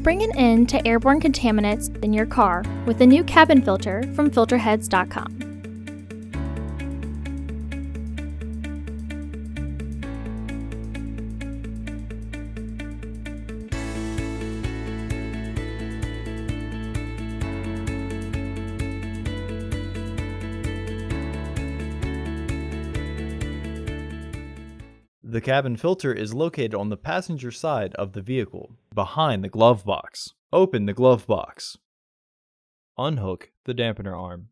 Bring an end to airborne contaminants in your car with the new cabin filter from Filterheads.com. The cabin filter is located on the passenger side of the vehicle, behind the glove box. Open the glove box. Unhook the dampener arm.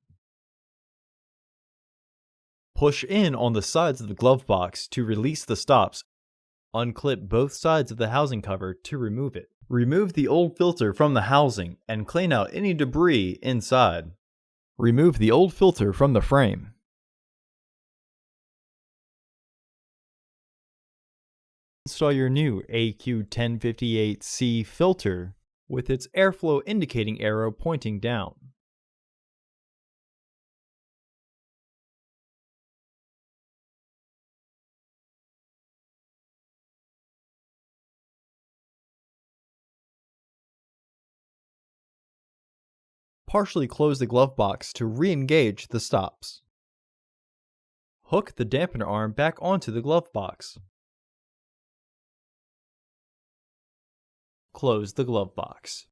Push in on the sides of the glove box to release the stops. Unclip both sides of the housing cover to remove it. Remove the old filter from the housing and clean out any debris inside. Remove the old filter from the frame. Install your new AQ1058C filter with its airflow indicating arrow pointing down. Partially close the glove box to re-engage the stops. Hook the dampener arm back onto the glove box. Close the glove box.